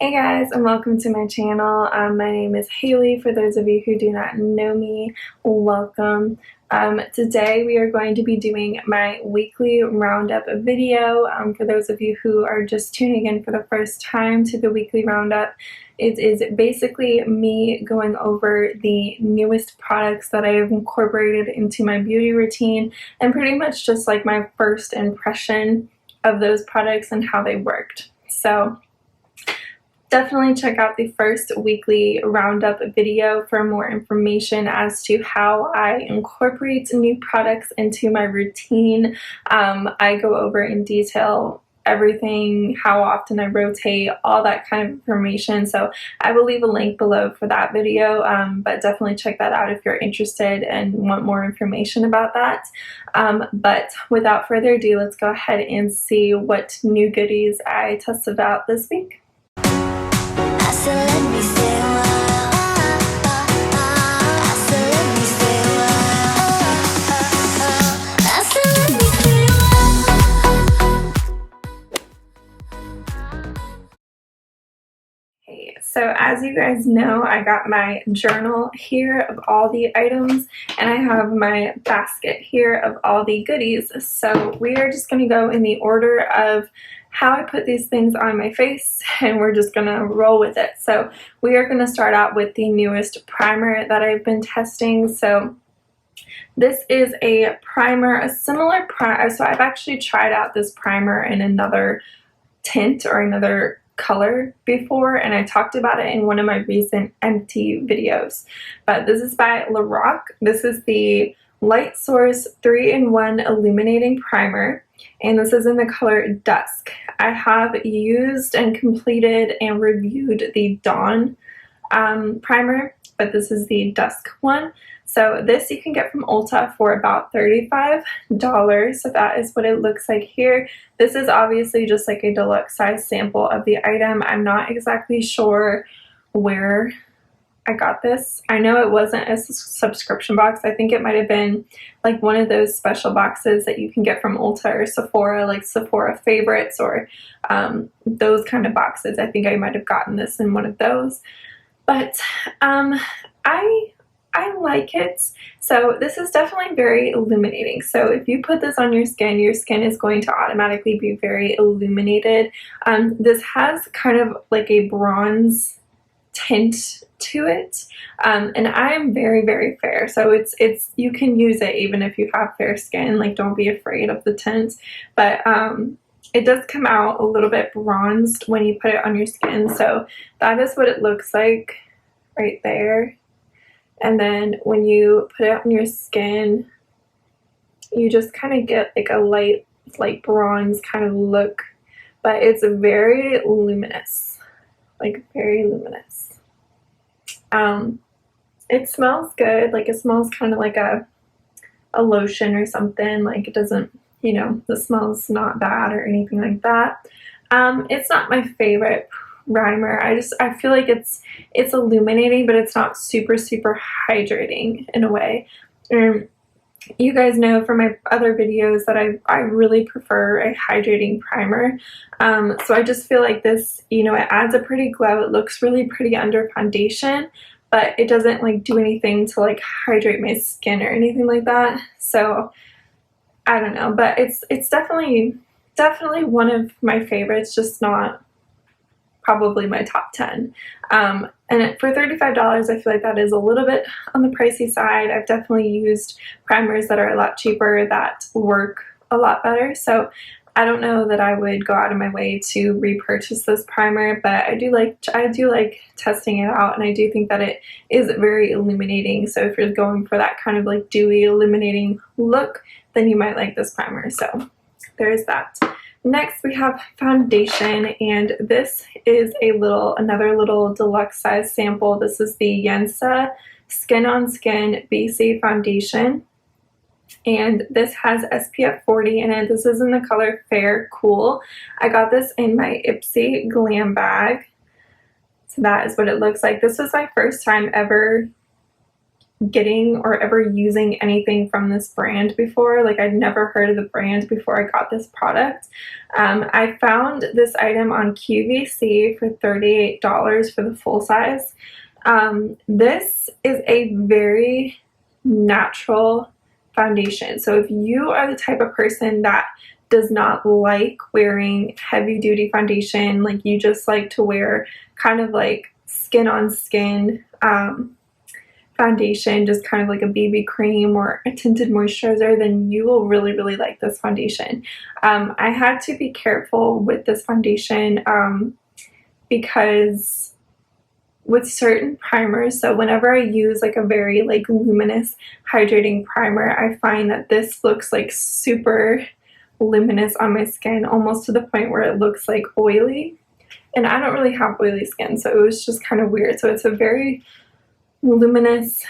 Hey guys, and welcome to my channel. My name is Haley. For those of you who do not know me, welcome. Today we are going to be doing my weekly roundup video. For those of you who are just tuning in for the first time to the weekly roundup, it is basically me going over the newest products that I have incorporated into my beauty routine and pretty much just like my first impression of those products and how they worked. So definitely check out the first weekly roundup video for more information as to how I incorporate new products into my routine. I go over in detail everything, how often I rotate, all that kind of information. So I will leave a link below for that video, but definitely check that out if you're interested and want more information about that. But without further ado, let's go ahead and see what new goodies I tested out this week. So let me stay a while. So let me stay a while. So let me stay a while. Okay, so as you guys know, I got my journal here of all the items, and I have my basket here of all the goodies. So we are just going to go in the order of how I put these things on my face, and we're just gonna roll with it. So we are gonna start out with the newest primer that I've been testing. So this is a primer, a similar primer. So I've actually tried out this primer in another tint or another color before, and I talked about it in one of my recent empty videos. But this is by Lorac. This is the Light Source 3-in-1 Illuminating Primer, and this is in the color Dusk. I have used and completed and reviewed the Dawn primer, but this is the Dusk one. So this you can get from Ulta for about $35. So that is what it looks like here. This is obviously just like a deluxe size sample of the item. I'm not exactly sure where I got this. I know it wasn't a subscription box. I think it might have been like one of those special boxes that you can get from Ulta or Sephora, like Sephora favorites or those kind of boxes. I think I might have gotten this in one of those. But I like it. So this is definitely very illuminating. So if you put this on your skin is going to automatically be very illuminated. This has kind of like a bronze tint to it, and I am very, very fair, so it's you can use it even if you have fair skin. Like, don't be afraid of the tint, but it does come out a little bit bronzed when you put it on your skin. So that is what it looks like right there. And then when you put it on your skin, you just kind of get like a light, like bronze kind of look, but it's very luminous, like very luminous. It smells good. Like, it smells kind of like a lotion or something. Like, it doesn't, you know, the smell's not bad or anything like that. It's not my favorite primer. I feel like it's illuminating, but it's not super hydrating in a way. You guys know from my other videos that I really prefer a hydrating primer. So I just feel like this, you know, it adds a pretty glow. It looks really pretty under foundation, but it doesn't like do anything to like hydrate my skin or anything like that. So I don't know, but it's definitely one of my favorites, just not probably my top 10. And for $35, I feel like that is a little bit on the pricey side. I've definitely used primers that are a lot cheaper that work a lot better. So I don't know that I would go out of my way to repurchase this primer, but I do like testing it out, and I do think that it is very illuminating. So if you're going for that kind of like dewy illuminating look, then you might like this primer. So there's that. Next we have foundation, and this is another little deluxe size sample. This is the Yensa Skin on Skin BC foundation, and this has SPF 40 in it. This is in the color Fair Cool. I got this in my Ipsy Glam bag. So that is what it looks like. This was my first time ever getting or ever using anything from this brand before. Like, I'd never heard of the brand before I got this product. I found this item on QVC for $38 for the full size. This is a very natural foundation. So if you are the type of person that does not like wearing heavy duty foundation, like you just like to wear kind of like skin on skin foundation, just kind of like a BB cream or a tinted moisturizer, then you will really, really like this foundation. I had to be careful with this foundation because with certain primers, so whenever I use like a very like luminous hydrating primer, I find that this looks like super luminous on my skin, almost to the point where it looks like oily, and I don't really have oily skin, so it was just kind of weird. So it's a very luminous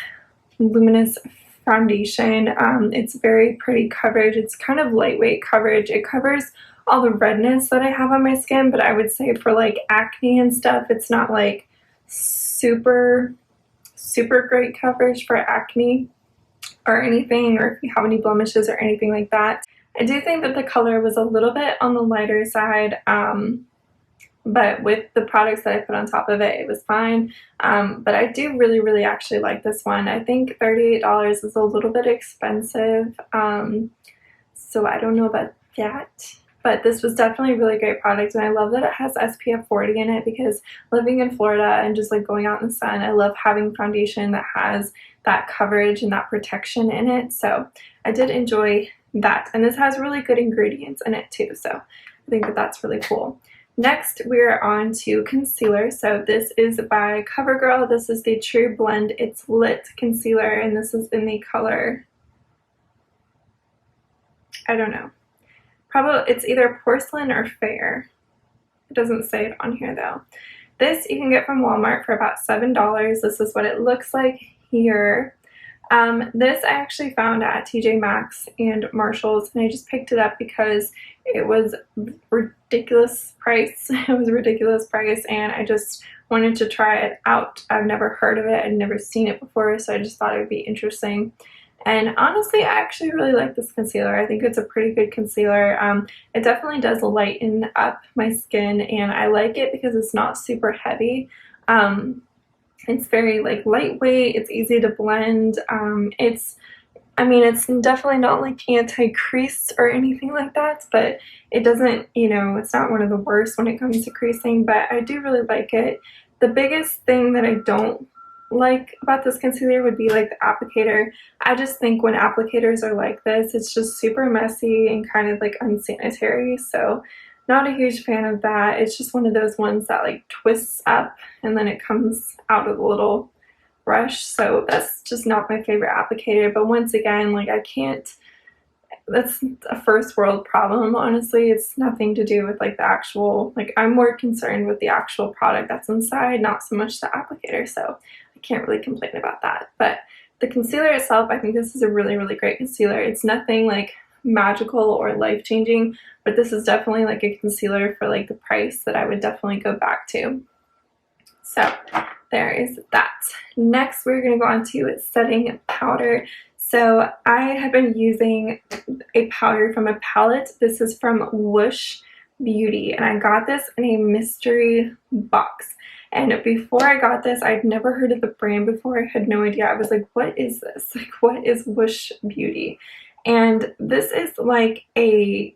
foundation. It's very pretty coverage. It's kind of lightweight coverage. It covers all the redness that I have on my skin, but I would say for like acne and stuff, it's not like super great coverage for acne or anything, or if you have any blemishes or anything like that. I do think that the color was a little bit on the lighter side, but with the products that I put on top of it, it was fine. But I do really, really actually like this one. I think $38 is a little bit expensive, so I don't know about that. But this was definitely a really great product, and I love that it has SPF 40 in it, because living in Florida and just like going out in the sun, I love having foundation that has that coverage and that protection in it. So I did enjoy that, and this has really good ingredients in it too, so I think that that's really cool. Next, we're on to concealer. So this is by CoverGirl. This is the True Blend It's Lit concealer, and this is in the color, I don't know, probably it's either porcelain or fair. It doesn't say it on here though. This you can get from Walmart for about $7. This is what it looks like here. This I actually found at TJ Maxx and Marshall's, and I just picked it up because it was ridiculous price. It was a ridiculous price, and I just wanted to try it out. I've never heard of it. I've never seen it before, so I just thought it would be interesting. And honestly, I actually really like this concealer. I think it's a pretty good concealer. It definitely does lighten up my skin, and I like it because it's not super heavy. It's very like lightweight. It's easy to blend. It's definitely not like anti-crease or anything like that, but it doesn't, it's not one of the worst when it comes to creasing, but I do really like it. The biggest thing that I don't like about this concealer would be like the applicator. I just think when applicators are like this, it's just super messy and kind of like unsanitary, so not a huge fan of that. It's just one of those ones that like twists up and then it comes out of the little brush, so that's just not my favorite applicator. But once again, like that's a first world problem, honestly. It's nothing to do with like the actual, like I'm more concerned with the actual product that's inside, not so much the applicator, so I can't really complain about that. But the concealer itself, I think this is a really, really great concealer. It's nothing like magical or life-changing, but this is definitely like a concealer for like the price that I would definitely go back to. So there is that. Next, we're going to go on to setting powder. So I have been using a powder from a palette. This is from Whoosh Beauty, and I got this in a mystery box. And before I got this, I'd never heard of the brand before. I had no idea. I was like, what is this? Like, what is Whoosh Beauty? And this is like I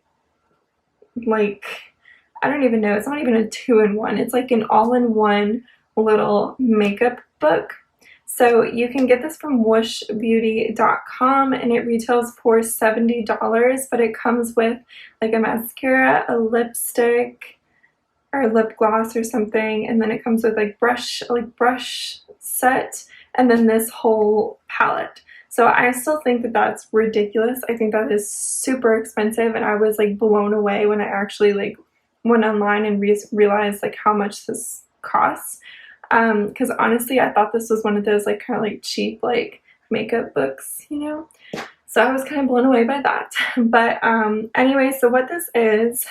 don't even know. It's not even a 2-in-1. It's like an all-in-one little makeup book. So you can get this from whooshbeauty.com, and it retails for $70, but it comes with like a mascara, a lipstick, or a lip gloss or something, and then it comes with like brush set, and then this whole palette. So I still think that that's ridiculous. I think that is super expensive, and I was like blown away when I actually like went online and realized like how much this costs. Because honestly, I thought this was one of those like kind of like cheap like makeup books, So I was kind of blown away by that. But anyway, so what this is,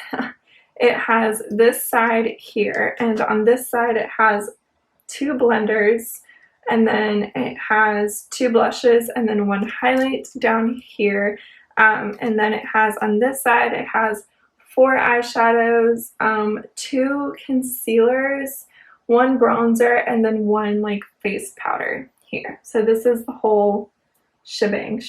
it has this side here, and on this side it has two blenders. and then it has 2 blushes and then 1 highlight down here. And then it has on this side, it has 4 eyeshadows, 2 concealers, 1 bronzer, and then 1 like face powder here. So this is the whole shebang.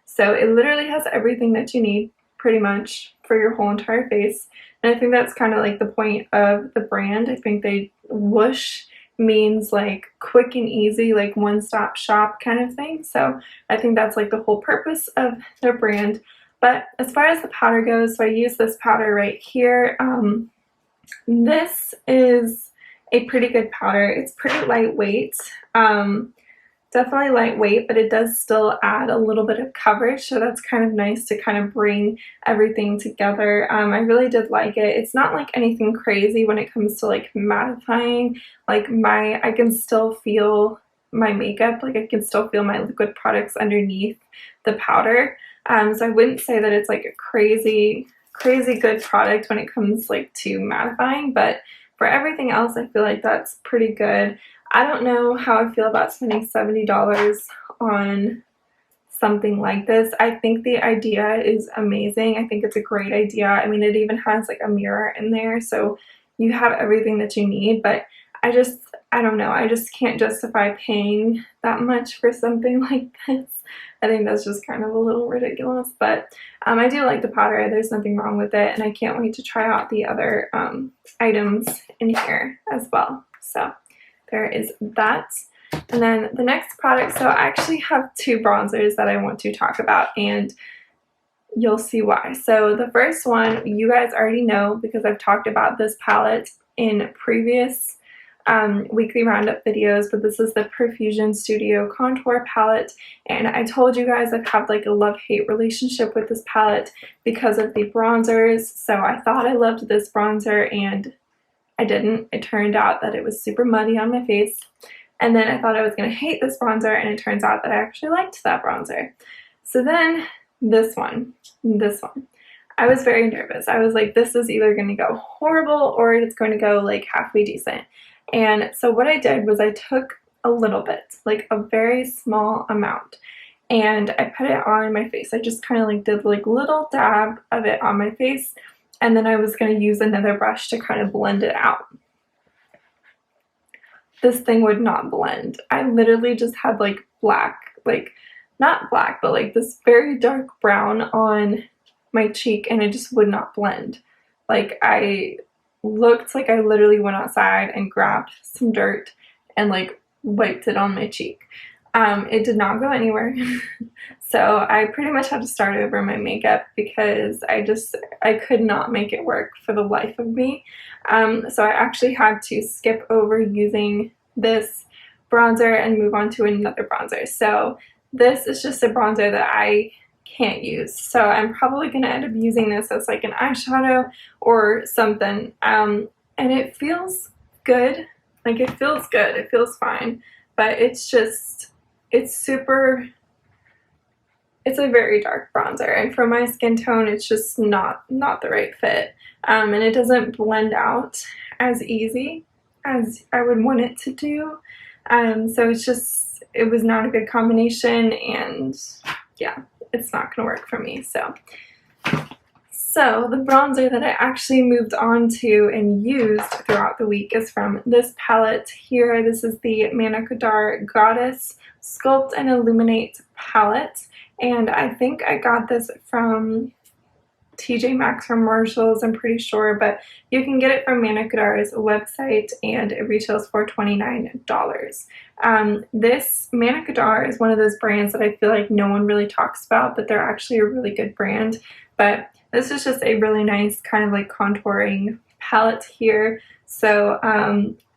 So it literally has everything that you need pretty much for your whole entire face. And I think that's kind of like the point of the brand. I think they whoosh means like quick and easy, like one-stop shop kind of thing. So I think that's like the whole purpose of their brand. But as far as the powder goes, so I use this powder right here. This is a pretty good powder. It's pretty lightweight. Definitely lightweight, but it does still add a little bit of coverage, so that's kind of nice to kind of bring everything together. I really did like it. It's not like anything crazy when it comes to like mattifying. Like I can still feel my makeup, like I can still feel my liquid products underneath the powder. So I wouldn't say that it's like a crazy good product when it comes like to mattifying, but for everything else, I feel like that's pretty good. I don't know how I feel about spending $70 on something like this. I think the idea is amazing. I think it's a great idea. I mean, it even has like a mirror in there, so you have everything that you need, but I don't know. I just can't justify paying that much for something like this. I think that's just kind of a little ridiculous, but I do like the powder. There's nothing wrong with it, and I can't wait to try out the other items in here as well. So there is that. And then the next product, so I actually have 2 bronzers that I want to talk about, and you'll see why. So the first one, you guys already know because I've talked about this palette in previous weekly roundup videos, but this is the Profusion Studio Contour Palette, and I told you guys I've had like a love-hate relationship with this palette because of the bronzers. So I thought I loved this bronzer, and I didn't. It turned out that it was super muddy on my face. And then I thought I was going to hate this bronzer, and it turns out that I actually liked that bronzer. So then this one. I was very nervous. I was like, this is either going to go horrible or it's going to go like halfway decent. And so what I did was I took a little bit, like a very small amount, and I put it on my face. I just kind of like did like little dab of it on my face. And then I was going to use another brush to kind of blend it out. This thing would not blend. I literally just had like black, like not black, but like this very dark brown on my cheek, and it just would not blend. Like I looked like I literally went outside and grabbed some dirt and like wiped it on my cheek. It did not go anywhere. So I pretty much had to start over my makeup because I could not make it work for the life of me. So I actually had to skip over using this bronzer and move on to another bronzer. So this is just a bronzer that I can't use. So I'm probably going to end up using this as like an eyeshadow or something. And it feels good. Like it feels good. It feels fine. But it's a very dark bronzer, and for my skin tone it's just not the right fit, and it doesn't blend out as easy as I would want it to do, so it was not a good combination, and yeah, it's not gonna work for me. So the bronzer that I actually moved on to and used throughout the week is from this palette here. This is the Manicadar Goddess Sculpt and Illuminate palette, and I think I got this from TJ Maxx or Marshalls, I'm pretty sure, but you can get it from Manicadar's website, and it retails for $29. This Manicadar is one of those brands that I feel like no one really talks about, but they're actually a really good brand. But this is just a really nice kind of like contouring palette here. So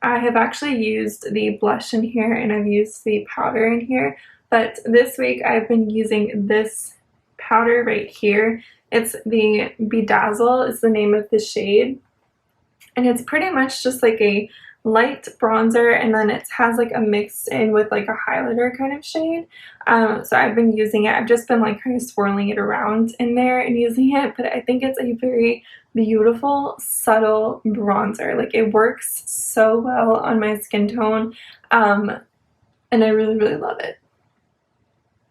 I have actually used the blush in here, and I've used the powder in here, but this week I've been using this powder right here. It's the Bedazzle is the name of the shade, and it's pretty much just like a light bronzer, and then it has like a mix in with like a highlighter kind of shade. So I've been using it. I've just been like kind of swirling it around in there and using it, but I think it's a very beautiful, subtle bronzer. Like it works so well on my skin tone. and I really, really love it.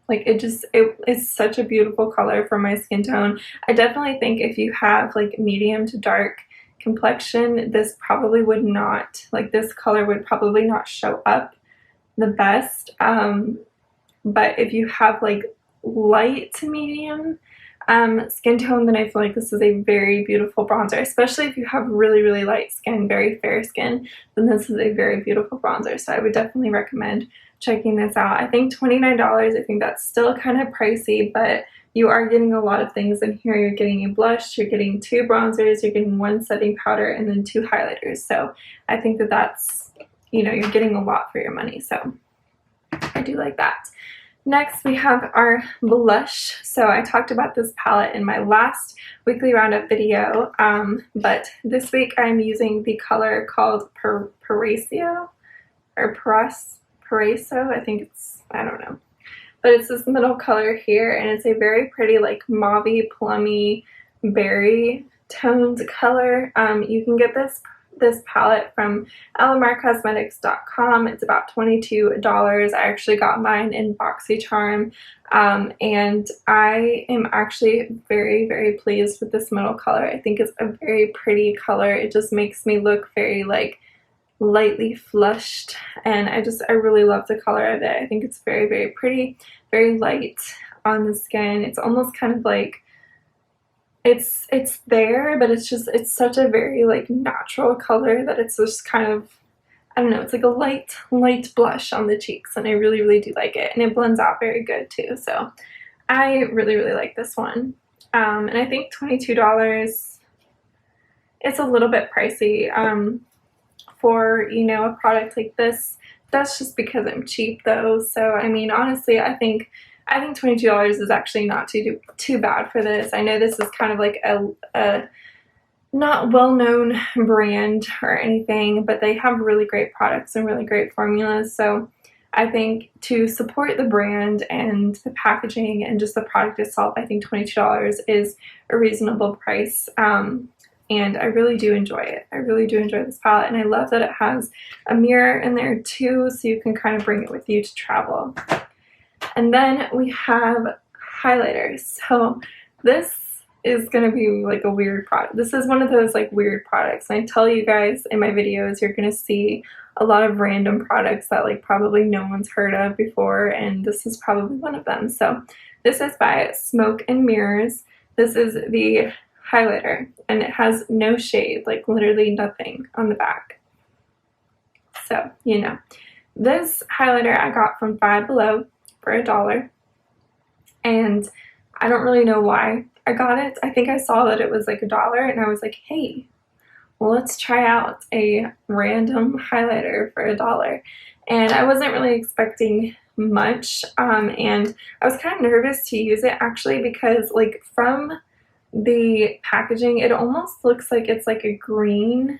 Like it's such a beautiful color for my skin tone. I definitely think if you have like medium to dark complexion, this probably would not, like this color would probably not show up the best. But if you have like light to medium skin tone, then I feel like this is a very beautiful bronzer, especially if you have really, really light skin, very fair skin, then this is a very beautiful bronzer. So I would definitely recommend checking this out. I think $29, I think that's still kind of pricey, but you are getting a lot of things in here. You're getting a blush, you're getting 2 bronzers, you're getting 1 setting powder, and then 2 highlighters. So I think that that's, you know, you're getting a lot for your money. So I do like that. Next, we have our blush. So I talked about this palette in my last weekly roundup video, but this week I'm using the color called Paraiso, or Paraiso, I think it's, I don't know. But it's this middle color here, and it's a very pretty, like, mauve-y, plummy, berry toned color. You can get this palette from alamarcosmetics.com. It's about $22. I actually got mine in BoxyCharm, and I am actually very, very pleased with this middle color. I think it's a very pretty color. It just makes me look very, like, lightly flushed, and I really love the color of it. I think it's very, very pretty, very light on the skin. It's almost kind of like it's there, but it's such a very like natural color that it's just kind of, I don't know, it's like a light blush on the cheeks, and I really, really do like it, and it blends out very good too. So I really, really like this one, and I think $22, it's a little bit pricey for, you know, a product like this. That's just because I'm cheap though. So I mean, honestly, I think $22 is actually not too bad for this. I know this is kind of like a not well-known brand or anything, but they have really great products and really great formulas. So I think to support the brand and the packaging and just the product itself, I think $22 is a reasonable price. And I really do enjoy it. I really do enjoy this palette, and I love that it has a mirror in there too, so you can kind of bring it with you to travel. And then we have highlighters. So this is going to be like a weird product. This is one of those like weird products. And I tell you guys in my videos, you're going to see a lot of random products that like probably no one's heard of before, and this is probably one of them. So this is by Smoke and Mirrors. This is the highlighter, and it has no shade, like literally nothing on the back. So, you know, this highlighter I got from Five Below for $1, and I don't really know why I got it. I think I saw that it was like $1, and I was like, hey, well, let's try out a random highlighter for $1. And I wasn't really expecting much, and I was kind of nervous to use it actually, because like from the packaging, it almost looks like it's like a green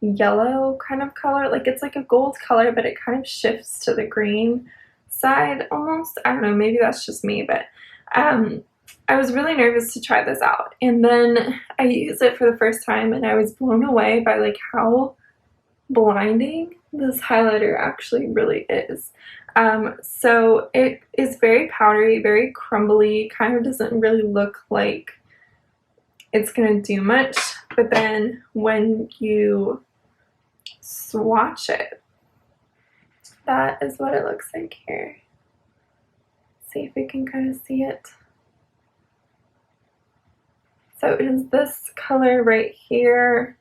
yellow kind of color. Like it's like a gold color, but it kind of shifts to the green side almost. I don't know, maybe that's just me, but I was really nervous to try this out. And then I used it for the first time, and I was blown away by like how blinding this highlighter actually really is. So it is very powdery, very crumbly, kind of doesn't really look like it's gonna do much, but then when you swatch it, that is what it looks like here. See if we can kind of see it. So it is this color right here,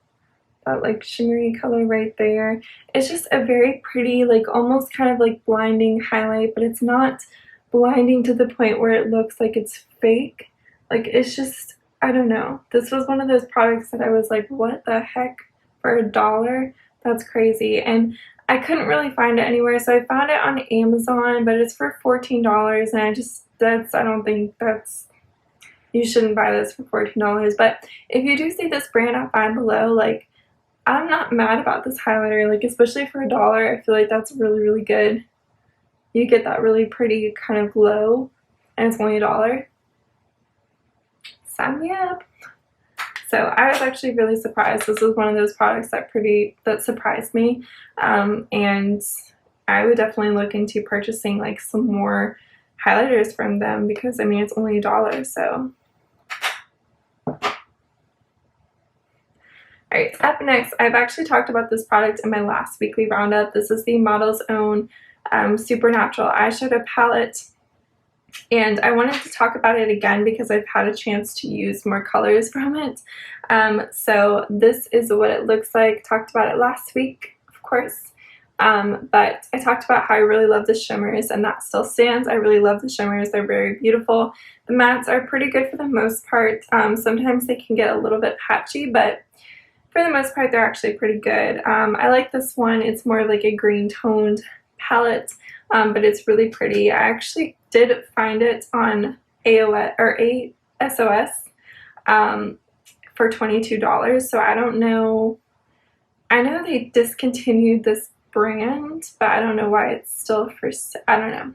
that like shimmery color right there. It's just a very pretty, like almost kind of like blinding highlight, but it's not blinding to the point where it looks like it's fake. Like it's just, I don't know. This was one of those products that I was like, what the heck, for $1? That's crazy. And I couldn't really find it anywhere, so I found it on Amazon, but it's for $14, and I don't think that's, you shouldn't buy this for $14. But if you do see this brand at Five Below, like, I'm not mad about this highlighter, like, especially for $1, I feel like that's really, really good. You get that really pretty kind of glow, and it's only $1. Sign me up. So I was actually really surprised. This was one of those products that surprised me, and I would definitely look into purchasing like some more highlighters from them, because I mean it's only $1, so. Alright, up next, I've actually talked about this product in my last weekly roundup. This is the Model's Own Supernatural Eyeshadow Palette. And I wanted to talk about it again because I've had a chance to use more colors from it. So this is what it looks like. Talked about it last week, of course. But I talked about how I really love the shimmers, and that still stands. I really love the shimmers. They're very beautiful. The mattes are pretty good for the most part. Sometimes they can get a little bit patchy, but for the most part, they're actually pretty good. I like this one. It's more like a green toned palette, but it's really pretty. I actually did find it on AOS or ASOS for $22. So I don't know. I know they discontinued this brand, but I don't know why it's still for. I don't know.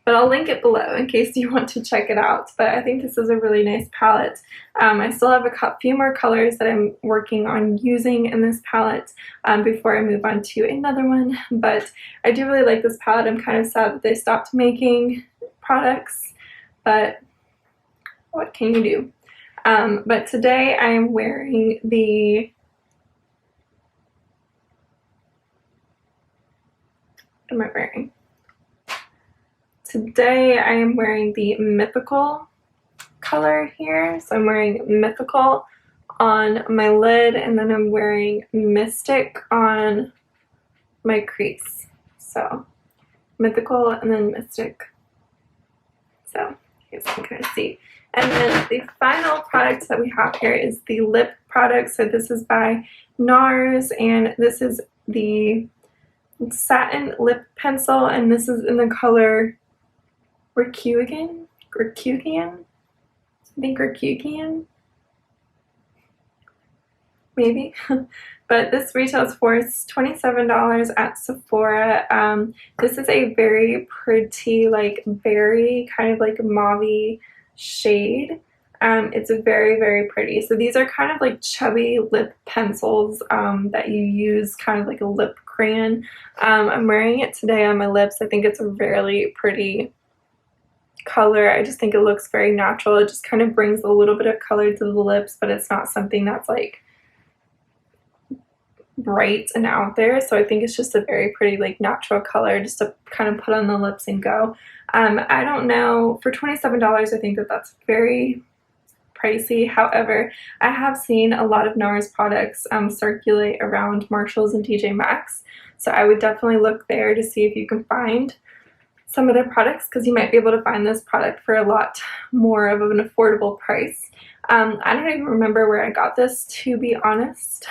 But I'll link it below in case you want to check it out. But I think this is a really nice palette. I still have a few more colors that I'm working on using in this palette before I move on to another one. But I do really like this palette. I'm kind of sad that they stopped making products, but what can you do? But today I am wearing the what am I wearing? Today I am wearing the Mythical color here. So I'm wearing Mythical on my lid, and then I'm wearing Mystic on my crease. So Mythical and then Mystic. So you guys can kind of see. And then the final product that we have here is the lip product. So this is by NARS, and this is the satin lip pencil, and this is in the color Rikugan? I think Rikugan? Maybe. But this retails for $27 at Sephora. This is a very pretty, like berry, kind of like mauve shade. It's very, very pretty. So these are kind of like chubby lip pencils that you use kind of like a lip crayon. I'm wearing it today on my lips. I think it's a really pretty color. I just think it looks very natural. It just kind of brings a little bit of color to the lips, but it's not something that's like bright and out there. So I think it's just a very pretty like natural color just to kind of put on the lips and go. I don't know, for $27 I think that that's very pricey. However, I have seen a lot of NARS products circulate around Marshalls and TJ Maxx, so I would definitely look there to see if you can find some of their products, because you might be able to find this product for a lot more of an affordable price. I don't even remember where I got this, to be honest,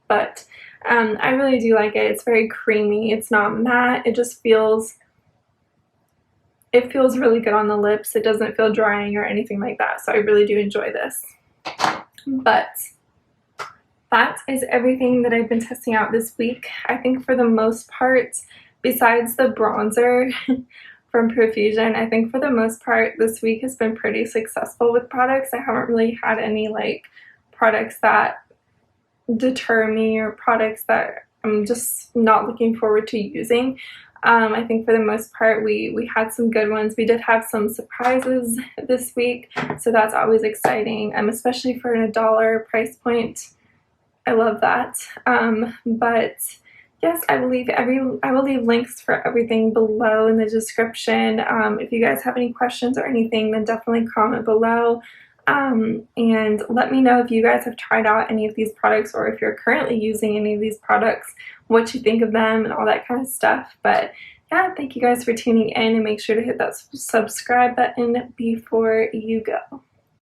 but I really do like it. It's very creamy. It's not matte. It just feels really good on the lips. It doesn't feel drying or anything like that, so I really do enjoy this. But that is everything that I've been testing out this week. I think for the most part, besides the bronzer from Profusion, I think for the most part this week has been pretty successful with products. I haven't really had any like products that deter me or products that I'm just not looking forward to using. I think for the most part we had some good ones. We did have some surprises this week, so that's always exciting, especially for a $1 price point. I love that. But yes, I will leave links for everything below in the description. If you guys have any questions or anything, then definitely comment below. And let me know if you guys have tried out any of these products, or if you're currently using any of these products, what you think of them and all that kind of stuff. But yeah, thank you guys for tuning in, and make sure to hit that subscribe button before you go.